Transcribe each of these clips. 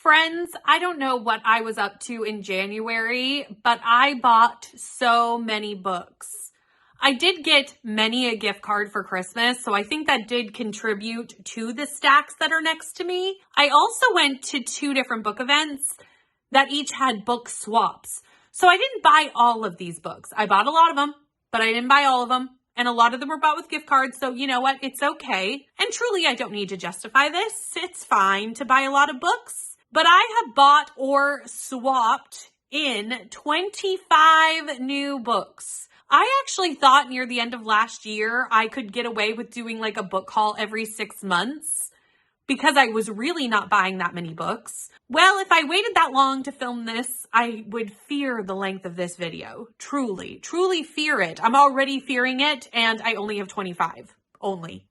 Friends, I don't know what I was up to in January, but I bought so many books. I did get many a gift card for Christmas, so I think that did contribute to the stacks that are next to me. I also went to 2 different book events that each had book swaps. So I didn't buy all of these books. I bought a lot of them, but I didn't buy all of them. And a lot of them were bought with gift cards, so you know what? It's okay. And truly, I don't need to justify this. It's fine to buy a lot of books. But I have bought or swapped in 25 new books. I actually thought near the end of last year, I could get away with doing like a book haul every 6 months because I was really not buying that many books. Well, if I waited that long to film this, I would fear the length of this video. Truly, truly fear it. I'm already fearing it, and I only have 25. Only.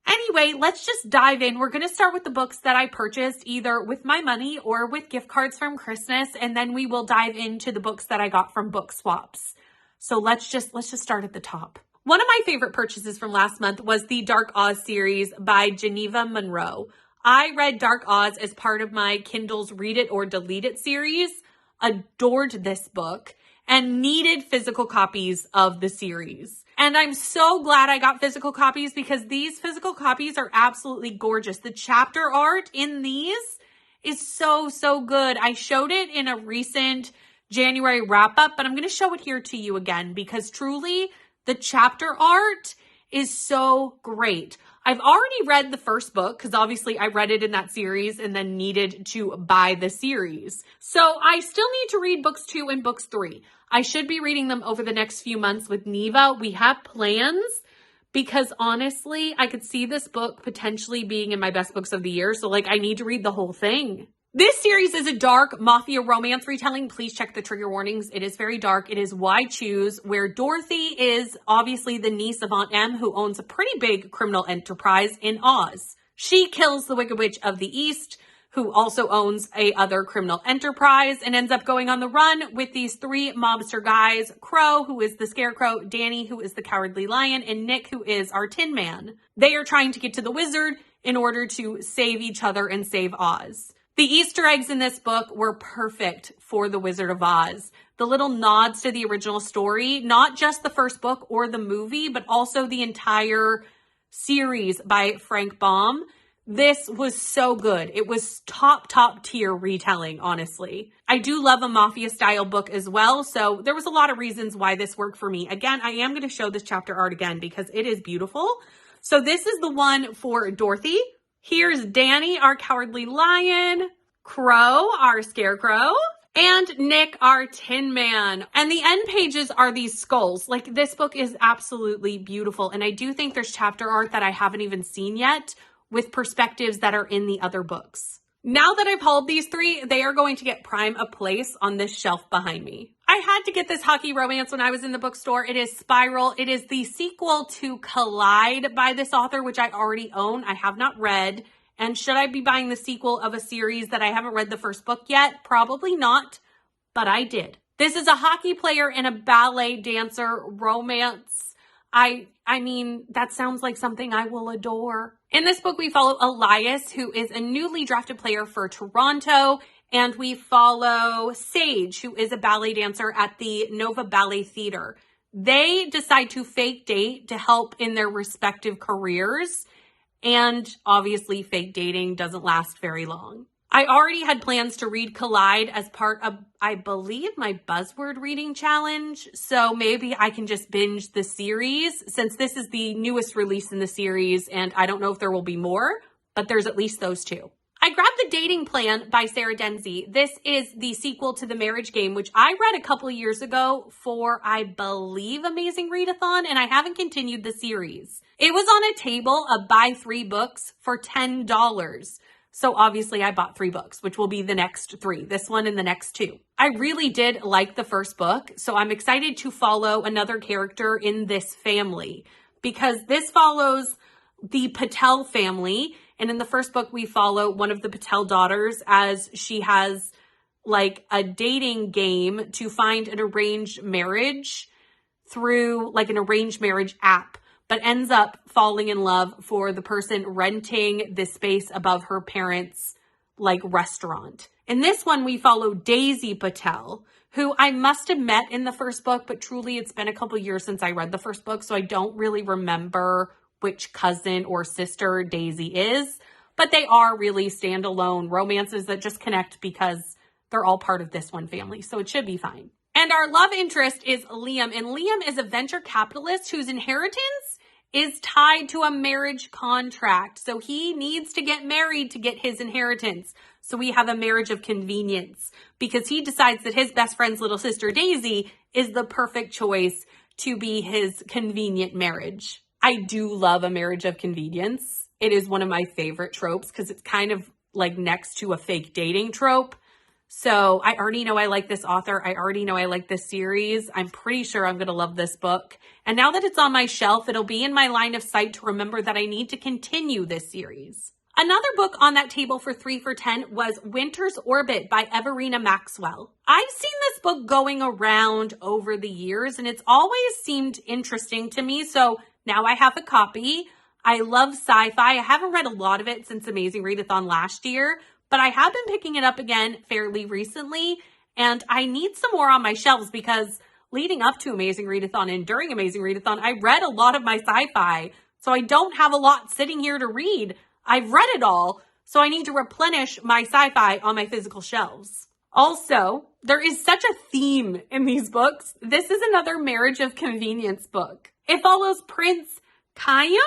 Anyway, let's just dive in. We're going to start with the books that I purchased either with my money or with gift cards from Christmas, and then we will dive into the books that I got from book swaps. So let's just start at the top. One of my favorite purchases from last month was the Dark Oz series by Geneva Monroe. I read Dark Oz as part of my Kindle's Read It or Delete It series, adored this book, and needed physical copies of the series. And I'm so glad I got physical copies because these physical copies are absolutely gorgeous. The chapter art in these is so, so good. I showed it in a recent January wrap up, but I'm going to show it here to you again because truly the chapter art is so great. I've already read the first book because obviously I read it in that series and then needed to buy the series. So I still need to read books 2 and books 3. I should be reading them over the next few months with Neva. We have plans because honestly, I could see this book potentially being in my best books of the year. So like I need to read the whole thing. This series is a dark mafia romance retelling. Please check the trigger warnings. It is very dark. It is Why Choose, where Dorothy is obviously the niece of Aunt Em, who owns a pretty big criminal enterprise in Oz. She kills the Wicked Witch of the East, who also owns a other criminal enterprise, and ends up going on the run with these 3 mobster guys, Crow, who is the Scarecrow, Danny, who is the Cowardly Lion, and Nick, who is our Tin Man. They are trying to get to the wizard in order to save each other and save Oz. The Easter eggs in this book were perfect for The Wizard of Oz. The little nods to the original story, not just the first book or the movie, but also the entire series by Frank Baum. This was so good. It was top tier retelling, honestly. I do love a mafia style book as well, so there was a lot of reasons why this worked for me. Again, I am going to show this chapter art again because it is beautiful. So this is the one for Dorothy. Here's Danny, our Cowardly Lion, Crow, our Scarecrow, and Nick, our Tin Man. And the end pages are these skulls. Like, this book is absolutely beautiful. And I do think there's chapter art that I haven't even seen yet with perspectives that are in the other books. Now that I've hauled these 3, they are going to get prime a place on this shelf behind me. I had to get this hockey romance when I was in the bookstore. It is Spiral. It is the sequel to Collide by this author, which I already own. I have not read. And should I be buying the sequel of a series that I haven't read the first book yet? Probably not, but I did. This is a hockey player and a ballet dancer romance. I mean, that sounds like something I will adore. In this book, we follow Elias, who is a newly drafted player for Toronto, and we follow Sage, who is a ballet dancer at the Nova Ballet Theater. They decide to fake date to help in their respective careers. And obviously fake dating doesn't last very long. I already had plans to read Collide as part of, I believe, my buzzword reading challenge. So maybe I can just binge the series since this is the newest release in the series and I don't know if there will be more, but there's at least those 2. I grabbed The Dating Plan by Sarah Denzi. This is the sequel to The Marriage Game, which I read a couple of years ago for, I believe, Amazing Readathon, and I haven't continued the series. It was on a table of buy 3 books for $10. So obviously I bought 3 books, which will be the next 3, this one and the next 2. I really did like the first book, so I'm excited to follow another character in this family because this follows the Patel family. And in the first book, we follow one of the Patel daughters as she has like a dating game to find an arranged marriage through like an arranged marriage app, but ends up falling in love for the person renting the space above her parents' like restaurant. In this one, we follow Daisy Patel, who I must have met in the first book, but truly it's been a couple years since I read the first book, so I don't really remember which cousin or sister Daisy is, but they are really standalone romances that just connect because they're all part of this one family, so it should be fine. And our love interest is Liam, and Liam is a venture capitalist whose inheritance is tied to a marriage contract. So he needs to get married to get his inheritance. So we have a marriage of convenience because he decides that his best friend's little sister, Daisy, is the perfect choice to be his convenient marriage. I do love a marriage of convenience. It is one of my favorite tropes because it's kind of like next to a fake dating trope. So I already know I like this author. I already know I like this series. I'm pretty sure I'm going to love this book. And now that it's on my shelf, it'll be in my line of sight to remember that I need to continue this series. Another book on that table for 3 for $10 was Winter's Orbit by Everina Maxwell. I've seen this book going around over the years and it's always seemed interesting to me. So now I have a copy. I love sci-fi. I haven't read a lot of it since Amazing Readathon last year, but I have been picking it up again fairly recently, and I need some more on my shelves because leading up to Amazing Readathon and during Amazing Readathon, I read a lot of my sci-fi, so I don't have a lot sitting here to read. I've read it all, so I need to replenish my sci-fi on my physical shelves. Also, there is such a theme in these books. This is another marriage of convenience book. It follows Prince Khayyam.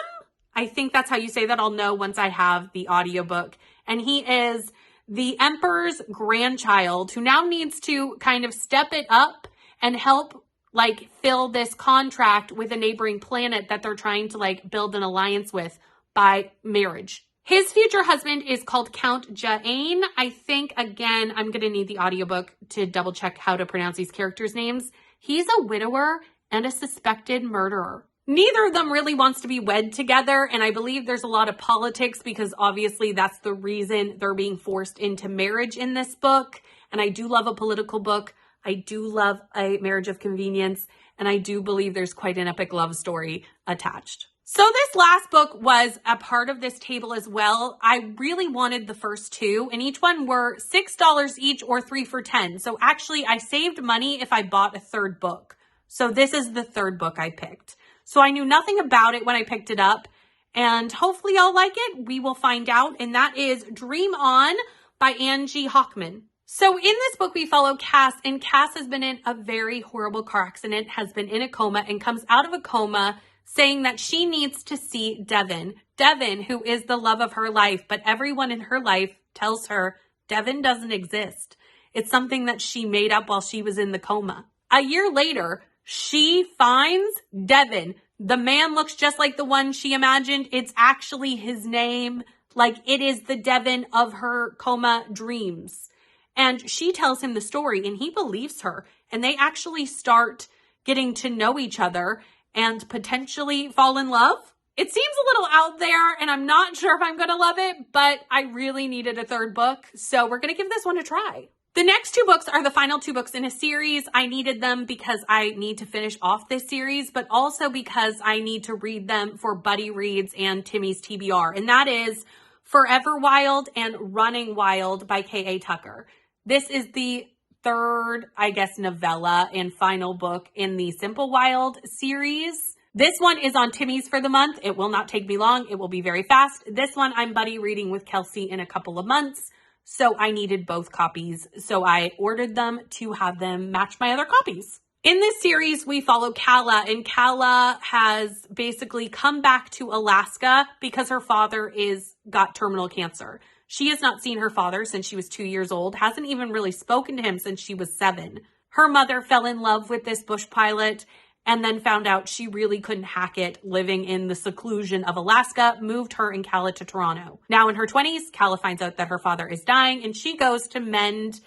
I think that's how you say that. I'll know once I have the audiobook. And he is the emperor's grandchild who now needs to kind of step it up and help like fill this contract with a neighboring planet that they're trying to like build an alliance with by marriage. His future husband is called Count Ja'ane. I think, again, I'm going to need the audiobook to double check how to pronounce these characters' names. He's a widower and a suspected murderer. Neither of them really wants to be wed together, and I believe there's a lot of politics because obviously that's the reason they're being forced into marriage in this book. And I do love a political book. I do love a marriage of convenience, and I do believe there's quite an epic love story attached. So this last book was a part of this table as well. I really wanted the first two, and each one were $6 each or 3 for $10. So actually I saved money if I bought a third book. So this is the third book I picked. So I knew nothing about it when I picked it up, and hopefully I'll like it. We will find out, and that is Dream On by Angie Hockman. So in this book, we follow Cass, and Cass has been in a very horrible car accident, has been in a coma, and comes out of a coma saying that she needs to see Devin. Devin, who is the love of her life, but everyone in her life tells her Devin doesn't exist. It's something that she made up while she was in the coma. A year later, she finds Devin. The man looks just like the one she imagined. It's actually his name. Like, it is the Devin of her coma dreams. And she tells him the story, and he believes her. And they actually start getting to know each other and potentially fall in love. It seems a little out there, and I'm not sure if I'm going to love it, but I really needed a third book, so we're going to give this one a try. The next two books are the final two books in a series. I needed them because I need to finish off this series, but also because I need to read them for Buddy Reads and Timmy's TBR, and that is Forever Wild and Running Wild by K.A. Tucker. This is the third, I guess, novella and final book in the Simple Wild series. This one is on Timmy's for the month. It will not take me long. It will be very fast. This one I'm buddy reading with Kelsey in a couple of months. So I needed both copies. So I ordered them to have them match my other copies. In this series, we follow Kala, and Kala has basically come back to Alaska because her father got terminal cancer. She has not seen her father since she was 2 years old, hasn't even really spoken to him since she was 7. Her mother fell in love with this bush pilot and then found out she really couldn't hack it living in the seclusion of Alaska, moved her and Kala to Toronto. Now in her 20s, Kala finds out that her father is dying, and she goes to mend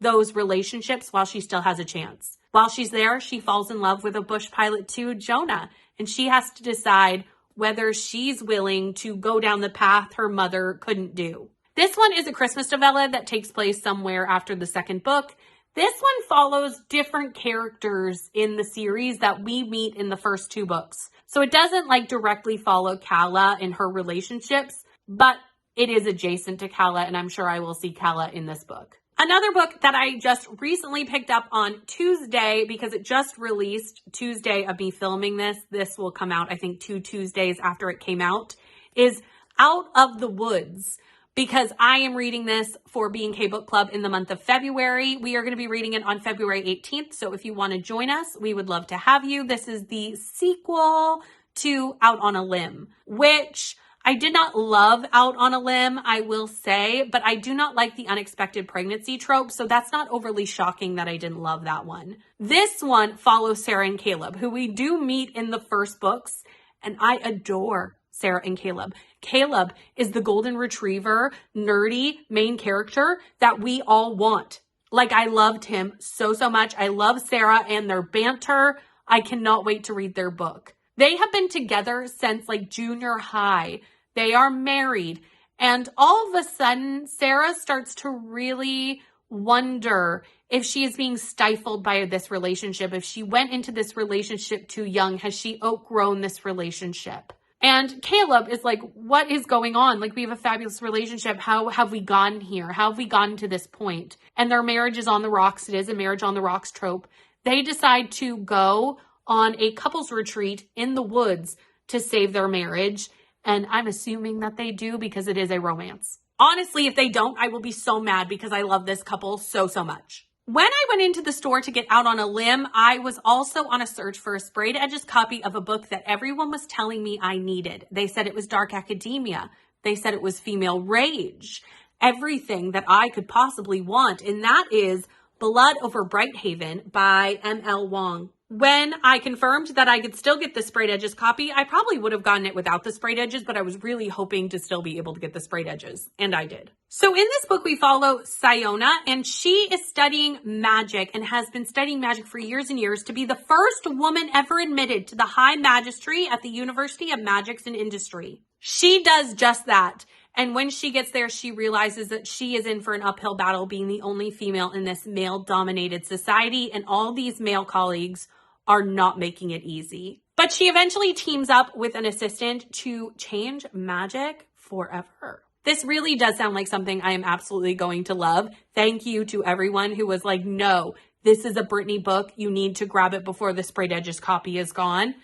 those relationships while she still has a chance. While she's there, she falls in love with a bush pilot too, Jonah, and she has to decide whether she's willing to go down the path her mother couldn't do. This one is a Christmas novella that takes place somewhere after the second book. This one follows different characters in the series that we meet in the first two books. So it doesn't like directly follow Kala and her relationships, but it is adjacent to Calla, and I'm sure I will see Calla in this book. Another book that I just recently picked up on Tuesday, because it just released Tuesday of me filming this. This will come out, I think, 2 Tuesdays after it came out, is Out of the Woods, because I am reading this for B&K Book Club in the month of February. We are going to be reading it on February 18th, so if you want to join us, we would love to have you. This is the sequel to Out on a Limb, which I did not love Out on a Limb, I will say, but I do not like the unexpected pregnancy trope, so that's not overly shocking that I didn't love that one. This one follows Sarah and Caleb, who we do meet in the first books, and I adore Sarah and Caleb. Caleb is the golden retriever, nerdy main character that we all want. Like, I loved him so much. I love Sarah and their banter. I cannot wait to read their book. They have been together since like junior high. They are married. And all of a sudden, Sarah starts to really wonder if she is being stifled by this relationship. If she went into this relationship too young, has she outgrown this relationship? And Caleb is like, what is going on? Like, we have a fabulous relationship. How have we gotten here? How have we gotten to this point? And their marriage is on the rocks. It is a marriage on the rocks trope. They decide to go on a couples retreat in the woods to save their marriage. And I'm assuming that they do because it is a romance. Honestly, if they don't, I will be so mad because I love this couple so much. When I went into the store to get Out on a Limb, I was also on a search for a sprayed edges copy of a book that everyone was telling me I needed. They said it was dark academia. They said it was female rage. Everything that I could possibly want. And that is Blood Over Brighthaven by M.L. Wong. When I confirmed that I could still get the sprayed edges copy, I probably would have gotten it without the sprayed edges, but I was really hoping to still be able to get the sprayed edges, and I did. So in this book, we follow Siona, and she is studying magic and has been studying magic for years and years to be the first woman ever admitted to the High Magistry at the University of Magics and Industry. She does just that. And when she gets there, she realizes that she is in for an uphill battle being the only female in this male-dominated society, and all these male colleagues are not making it easy. But she eventually teams up with an assistant to change magic forever. This really does sound like something I am absolutely going to love. Thank you to everyone who was like, no, this is a Brittany book. You need to grab it before the sprayed edges copy is gone.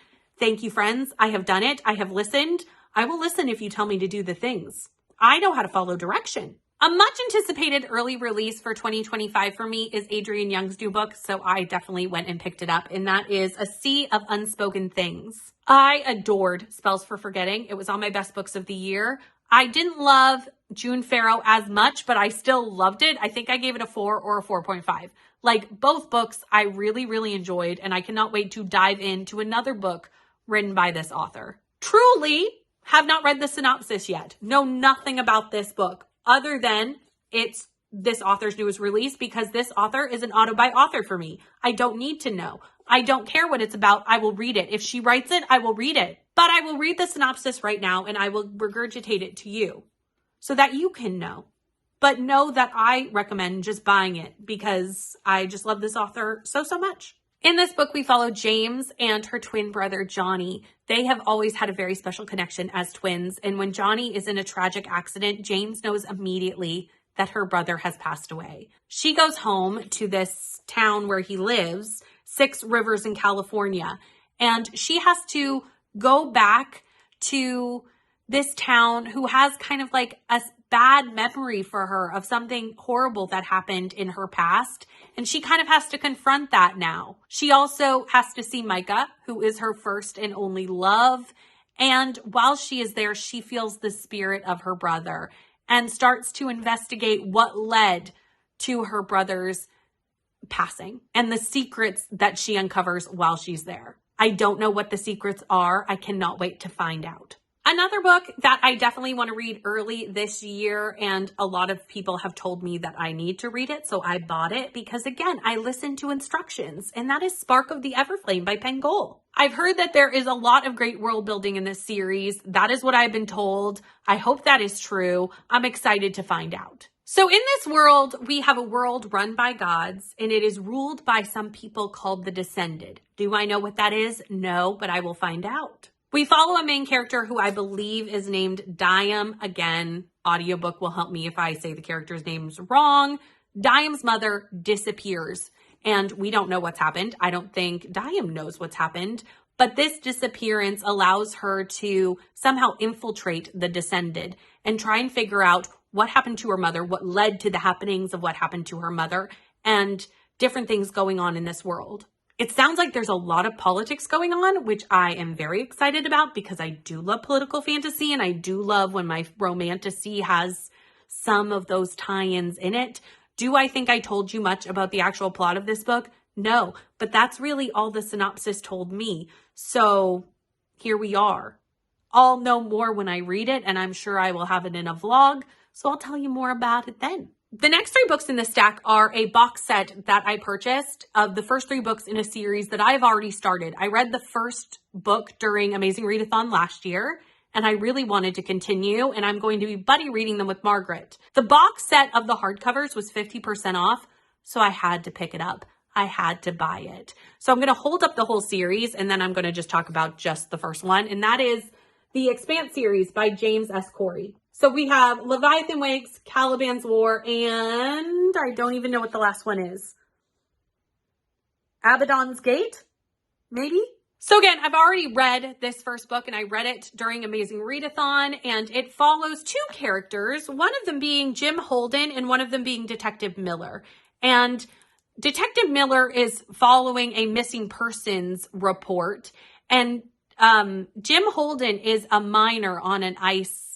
Thank you, friends. I have done it. I have listened. I will listen if you tell me to do the things. I know how to follow direction. A much anticipated early release for 2025 for me is Adrienne Young's new book, so I definitely went and picked it up, and that is A Sea of Unspoken Things. I adored Spells for Forgetting. It was on my best books of the year. I didn't love June Farrow as much, but I still loved it. I think I gave it a 4 or a 4.5. Like, both books I really enjoyed, and I cannot wait to dive into another book written by this author. Truly have not read the synopsis yet. Know nothing about this book, other than it's this author's newest release, because this author is an auto-by-author for me. I don't need to know. I don't care what it's about. I will read it. If she writes it, I will read it. But I will read the synopsis right now, and I will regurgitate it to you so that you can know. But know that I recommend just buying it because I just love this author so much. In this book, we follow James and her twin brother, Johnny. They have always had a very special connection as twins. And when Johnny is in a tragic accident, James knows immediately that her brother has passed away. She goes home to this town where he lives, 6 Rivers in California. And she has to go back to this town who has kind of like a bad memory for her of something horrible that happened in her past. And she kind of has to confront that now. She also has to see Micah, who is her first and only love. And while she is there, she feels the spirit of her brother and starts to investigate what led to her brother's passing and the secrets that she uncovers while she's there. I don't know what the secrets are. I cannot wait to find out. Another book that I definitely want to read early this year, and a lot of people have told me that I need to read it, so I bought it because, again, I listened to instructions, and that is Spark of the Everflame by Pengol. I've heard that there is a lot of great world building in this series. That is what I've been told. I hope that is true. I'm excited to find out. So in this world, we have a world run by gods, and it is ruled by some people called the Descended. Do I know what that is? No, but I will find out. We follow a main character who I believe is named Diam. Again, audiobook will help me if I say the character's name's wrong. Diam's mother disappears, and we don't know what's happened. I don't think Diam knows what's happened, but this disappearance allows her to somehow infiltrate the Descended and try and figure out what happened to her mother, what led to the happenings of what happened to her mother, and different things going on in this world. It sounds like there's a lot of politics going on, which I am very excited about because I do love political fantasy and I do love when my romantasy has some of those tie-ins in it. Do I think I told you much about the actual plot of this book? No, but that's really all the synopsis told me. So here we are. I'll know more when I read it, and I'm sure I will have it in a vlog, so I'll tell you more about it then. The next 3 books in the stack are a box set that I purchased of the first 3 books in a series that I've already started. I read the first book during Amazing Readathon last year, and I really wanted to continue, and I'm going to be buddy reading them with Margaret. The box set of the hardcovers was 50% off, so I had to pick it up. I had to buy it. So I'm going to hold up the whole series, and then I'm going to just talk about just the first one, and that is the Expanse series by James S. Corey. So we have Leviathan Wakes, Caliban's War, and I don't even know what the last one is. Abaddon's Gate, maybe? So again, I've already read this first book, and I read it during Amazing Readathon, and it follows 2 characters, one of them being Jim Holden and one of them being Detective Miller. And Detective Miller is following a missing persons report, and Jim Holden is a miner on an ice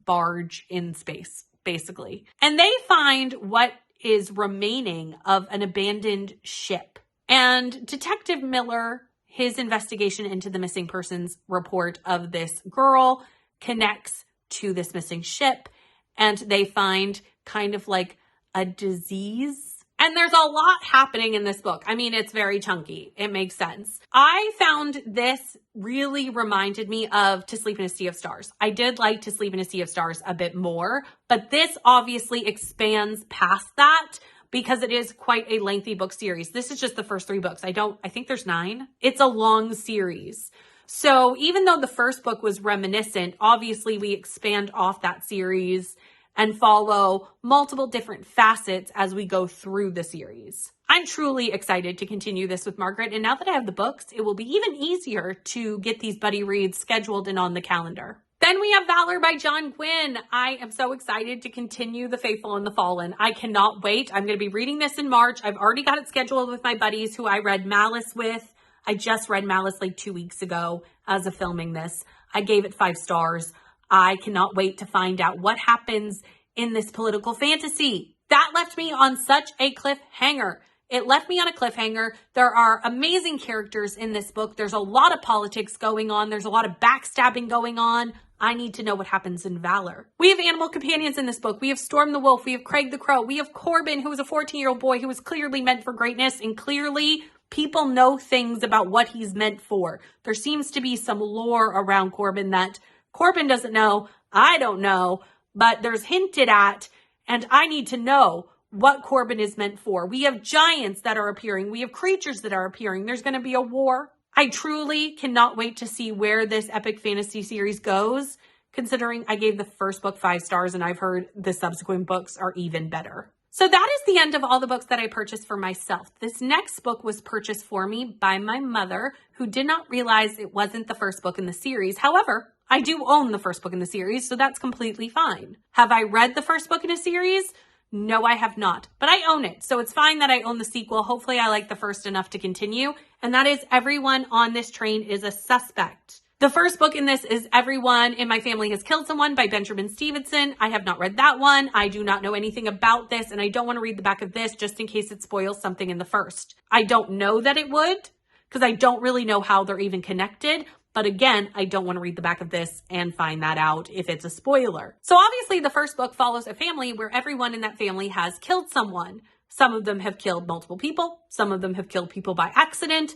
barge in space, basically. And they find what is remaining of an abandoned ship. And Detective Miller, his investigation into the missing persons report of this girl connects to this missing ship, and they find kind of like a disease. And there's a lot happening in this book. I mean, it's very chunky. It makes sense. I found this really reminded me of To Sleep in a Sea of Stars. I did like To Sleep in a Sea of Stars a bit more, but this obviously expands past that because it is quite a lengthy book series. This is just the first 3 books. I think there's 9. It's a long series. So even though the first book was reminiscent, obviously we expand off that series and follow multiple different facets as we go through the series. I'm truly excited to continue this with Margaret, and now that I have the books, it will be even easier to get these buddy reads scheduled and on the calendar. Then we have Valor by John Gwynne. I am so excited to continue The Faithful and the Fallen. I cannot wait. I'm going to be reading this in March. I've already got it scheduled with my buddies who I read Malice with. I just read Malice 2 weeks ago as of filming this. I gave it 5 stars. I cannot wait to find out what happens in this political fantasy. That left me on such a cliffhanger. It left me on a cliffhanger. There are amazing characters in this book. There's a lot of politics going on. There's a lot of backstabbing going on. I need to know what happens in Valor. We have animal companions in this book. We have Storm the Wolf. We have Craig the Crow. We have Corbin, who is a 14-year-old boy who was clearly meant for greatness, and clearly people know things about what he's meant for. There seems to be some lore around Corbin that Corbin doesn't know, I don't know, but there's hinted at, and I need to know what Corbin is meant for. We have giants that are appearing. We have creatures that are appearing. There's going to be a war. I truly cannot wait to see where this epic fantasy series goes, considering I gave the first book 5 stars and I've heard the subsequent books are even better. So that is the end of all the books that I purchased for myself. This next book was purchased for me by my mother, who did not realize it wasn't the first book in the series. However, I do own the first book in the series, so that's completely fine. Have I read the first book in a series? No, I have not, but I own it. So it's fine that I own the sequel. Hopefully I like the first enough to continue. And that is Everyone on This Train is a Suspect. The first book in this is Everyone in My Family Has Killed Someone by Benjamin Stevenson. I have not read that one. I do not know anything about this, and I don't want to read the back of this just in case it spoils something in the first. I don't know that it would, because I don't really know how they're even connected. But again, I don't want to read the back of this and find that out if it's a spoiler. So obviously the first book follows a family where everyone in that family has killed someone. Some of them have killed multiple people. Some of them have killed people by accident.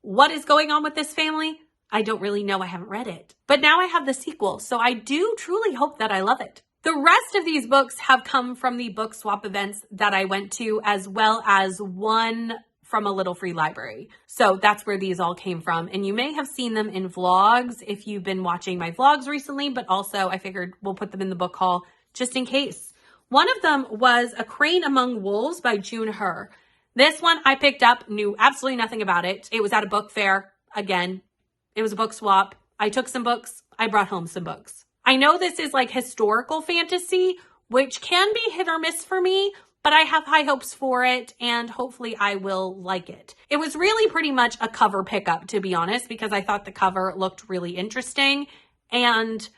What is going on with this family? I don't really know. I haven't read it. But now I have the sequel, so I do truly hope that I love it. The rest of these books have come from the book swap events that I went to, as well as one from a little free library. So that's where these all came from. And you may have seen them in vlogs if you've been watching my vlogs recently, but also I figured we'll put them in the book haul just in case. One of them was A Crane Among Wolves by June Her. This one I picked up, knew absolutely nothing about it. It was at a book fair. Again, it was a book swap. I took some books. I brought home some books. I know this is like historical fantasy, which can be hit or miss for me, but I have high hopes for it and hopefully I will like it. It was really pretty much a cover pickup, to be honest, because I thought the cover looked really interesting and,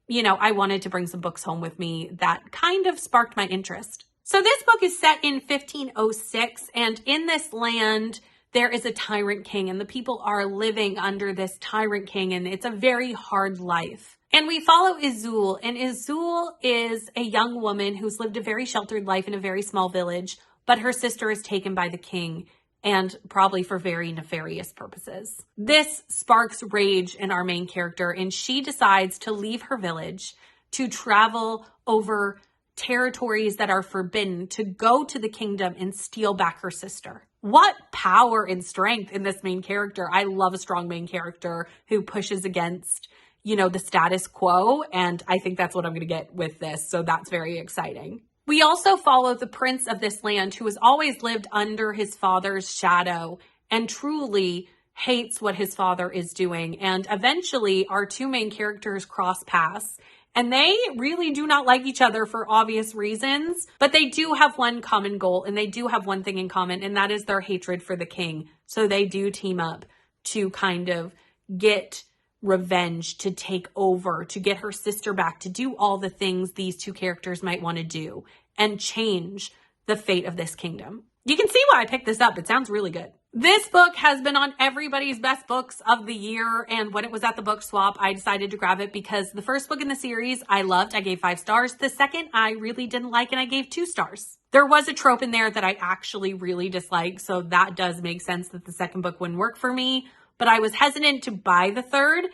you know, I wanted to bring some books home with me that kind of sparked my interest. So this book is set in 1506, and in this land, there is a tyrant king, and the people are living under this tyrant king, and it's a very hard life. And we follow Izul, and Izul is a young woman who's lived a very sheltered life in a very small village, but her sister is taken by the king, and probably for very nefarious purposes. This sparks rage in our main character, and she decides to leave her village to travel over territories that are forbidden to go to the kingdom and steal back her sister. What power and strength in this main character. I love a strong main character who pushes against, you know, the status quo. And I think that's what I'm going to get with this. So that's very exciting. We also follow the prince of this land who has always lived under his father's shadow and truly hates what his father is doing. And eventually our two main characters cross paths. And they really do not like each other for obvious reasons, but they do have one common goal and they do have one thing in common, and that is their hatred for the king. So they do team up to kind of get revenge, to take over, to get her sister back, to do all the things these two characters might want to do and change the fate of this kingdom. You can see why I picked this up. It sounds really good. This book has been on everybody's best books of the year, and when it was at the book swap, I decided to grab it because the first book in the series I loved. I gave 5 stars. The second I really didn't like, and I gave 2 stars. There was a trope in there that I actually really disliked, so that does make sense that the second book wouldn't work for me, but I was hesitant to buy the third,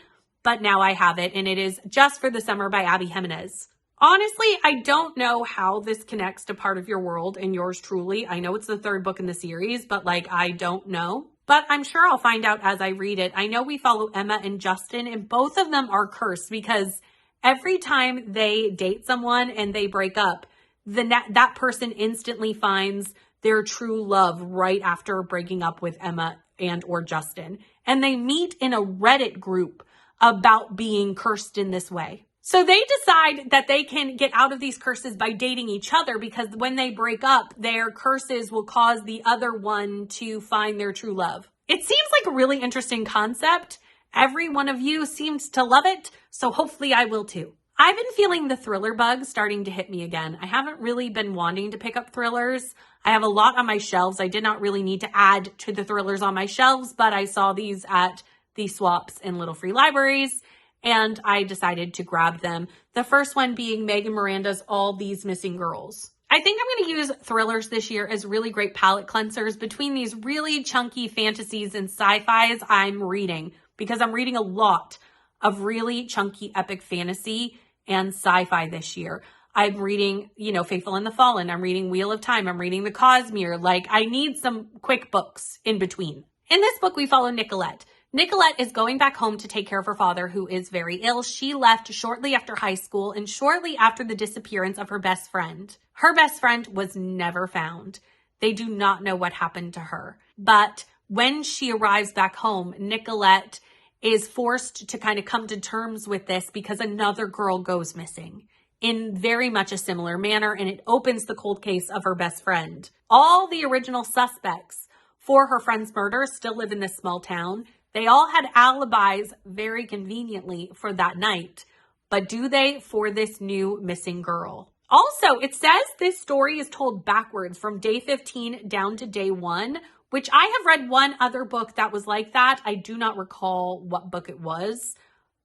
but now I have it, and it is Just for the Summer by Abby Jimenez. Honestly, I don't know how this connects to Part of Your World and yours truly. I know it's the third book in the series, but like, I don't know. But I'm sure I'll find out as I read it. I know we follow Emma and Justin, and both of them are cursed because every time they date someone and they break up, that person instantly finds their true love right after breaking up with Emma and or Justin. And they meet in a Reddit group about being cursed in this way. So they decide that they can get out of these curses by dating each other, because when they break up, their curses will cause the other one to find their true love. It seems like a really interesting concept. Every one of you seems to love it, so hopefully I will too. I've been feeling the thriller bug starting to hit me again. I haven't really been wanting to pick up thrillers. I have a lot on my shelves. I did not really need to add to the thrillers on my shelves, but I saw these at the swaps in little free libraries, and I decided to grab them. The first one being Megan Miranda's All These Missing Girls. I think I'm going to use thrillers this year as really great palate cleansers between these really chunky fantasies and sci-fis I'm reading, because I'm reading a lot of really chunky epic fantasy and sci-fi this year. I'm reading, Faithful and the Fallen. I'm reading Wheel of Time. I'm reading The Cosmere. Like, I need some quick books in between. In this book, we follow Nicolette. Nicolette is going back home to take care of her father, who is very ill. She left shortly after high school and shortly after the disappearance of her best friend. Her best friend was never found. They do not know what happened to her. But when she arrives back home, Nicolette is forced to kind of come to terms with this because another girl goes missing in very much a similar manner, and it opens the cold case of her best friend. All the original suspects for her friend's murder still live in this small town. They all had alibis very conveniently for that night, but do they for this new missing girl? Also, it says this story is told backwards from day 15 down to day 1, which I have read one other book that was like that. I do not recall what book it was,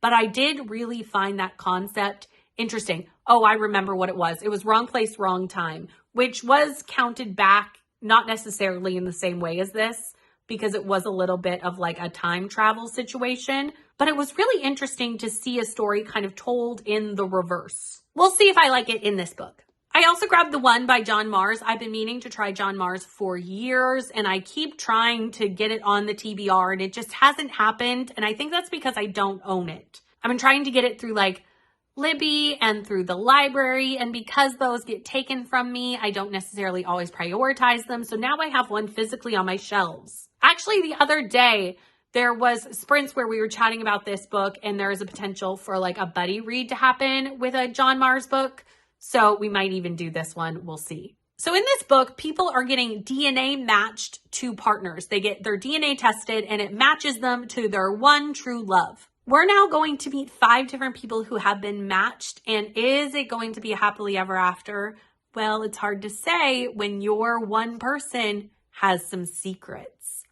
but I did really find that concept interesting. Oh, I remember what it was. It was Wrong Place, Wrong Time, which was counted back, not necessarily in the same way as this, because it was a little bit of like a time travel situation, but it was really interesting to see a story kind of told in the reverse. We'll see if I like it in this book. I also grabbed the one by John Mars. I've been meaning to try John Mars for years, and I keep trying to get it on the TBR, and it just hasn't happened. And I think that's because I don't own it. I've been trying to get it through like Libby and through the library, and because those get taken from me, I don't necessarily always prioritize them. So now I have one physically on my shelves. Actually, the other day, there was sprints where we were chatting about this book, and there is a potential for like a buddy read to happen with a John Mars book. So we might even do this one. We'll see. So in this book, people are getting DNA matched to partners. They get their DNA tested and it matches them to their one true love. We're now going to meet 5 different people who have been matched. And is it going to be a happily ever after? Well, it's hard to say when your one person has some secrets.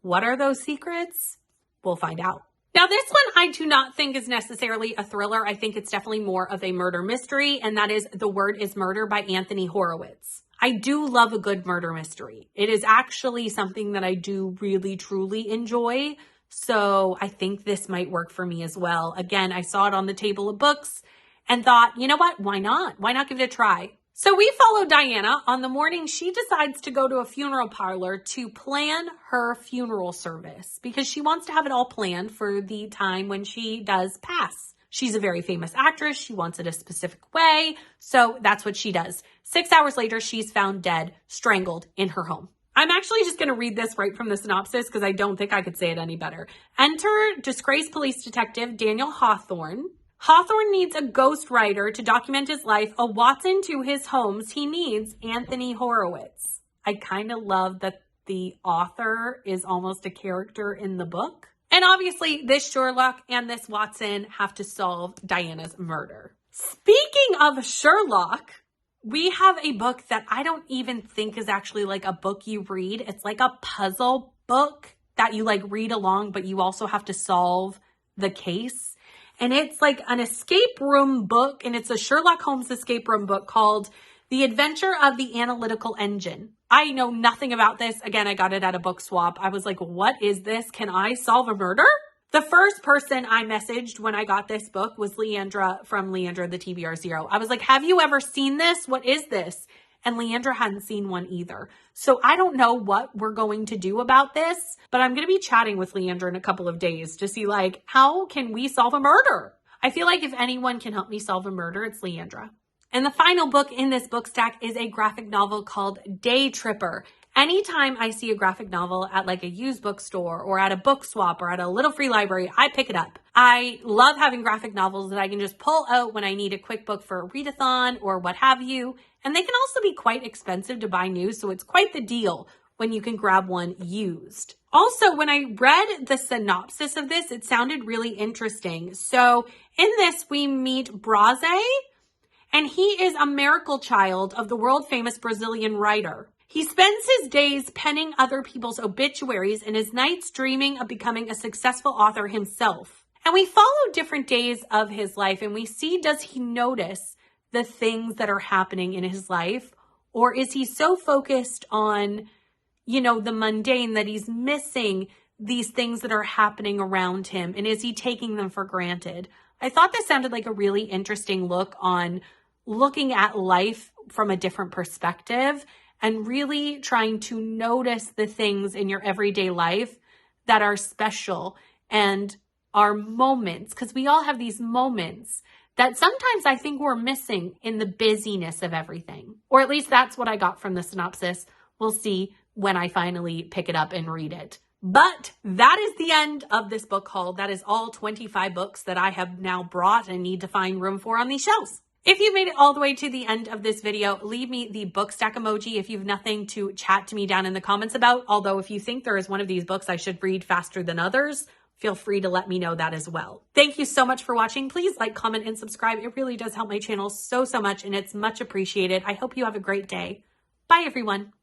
What are those secrets? We'll find out. Now, this one I do not think is necessarily a thriller. I think it's definitely more of a murder mystery, and that is The Word is Murder by Anthony Horowitz. I do love a good murder mystery. It is actually something that I do really, truly enjoy, so I think this might work for me as well. Again, I saw it on the table of books and thought, you know what? Why not? Why not give it a try? So we follow Diana on the morning she decides to go to a funeral parlor to plan her funeral service because she wants to have it all planned for the time when she does pass. She's a very famous actress. She wants it a specific way. So that's what she does. 6 hours later, she's found dead, strangled in her home. I'm actually just going to read this right from the synopsis because I don't think I could say it any better. Enter disgraced police detective Daniel Hawthorne. Hawthorne needs a ghostwriter to document his life, a Watson to his homes. He needs Anthony Horowitz. I kind of love that the author is almost a character in the book. And obviously, this Sherlock and this Watson have to solve Diana's murder. Speaking of Sherlock, we have a book that I don't even think is actually like a book you read. It's like a puzzle book that you like read along, but you also have to solve the case. And it's like an escape room book, and it's a Sherlock Holmes escape room book called The Adventure of the Analytical Engine. I know nothing about this. Again, I got it at a book swap. I was like, what is this? Can I solve a murder? The first person I messaged when I got this book was Leandra from Leandra the TBR Zero. I was like, have you ever seen this? What is this? And Leandra hadn't seen one either. So I don't know what we're going to do about this, but I'm going to be chatting with Leandra in a couple of days to see like, how can we solve a murder? I feel like if anyone can help me solve a murder, it's Leandra. And the final book in this book stack is a graphic novel called Day Tripper. Anytime I see a graphic novel at like a used bookstore or at a book swap or at a little free library, I pick it up. I love having graphic novels that I can just pull out when I need a quick book for a readathon or what have you. And they can also be quite expensive to buy new, so it's quite the deal when you can grab one used. Also, when I read the synopsis of this, it sounded really interesting. So in this, we meet Braze, and he is a miracle child of the world-famous Brazilian writer. He spends his days penning other people's obituaries and his nights dreaming of becoming a successful author himself. And we follow different days of his life, and we see, does he notice the things that are happening in his life? Or is he so focused on, you know, the mundane that he's missing these things that are happening around him? And is he taking them for granted? I thought this sounded like a really interesting look on looking at life from a different perspective and really trying to notice the things in your everyday life that are special and are moments, because we all have these moments that sometimes I think we're missing in the busyness of everything. Or at least that's what I got from the synopsis. We'll see when I finally pick it up and read it. But that is the end of this book haul. That is all 25 books that I have now brought and need to find room for on these shelves. If you've made it all the way to the end of this video, leave me the book stack emoji if you've nothing to chat to me down in the comments about. Although if you think there is one of these books I should read faster than others, feel free to let me know that as well. Thank you so much for watching. Please like, comment, and subscribe. It really does help my channel so much, and it's much appreciated. I hope you have a great day. Bye, everyone.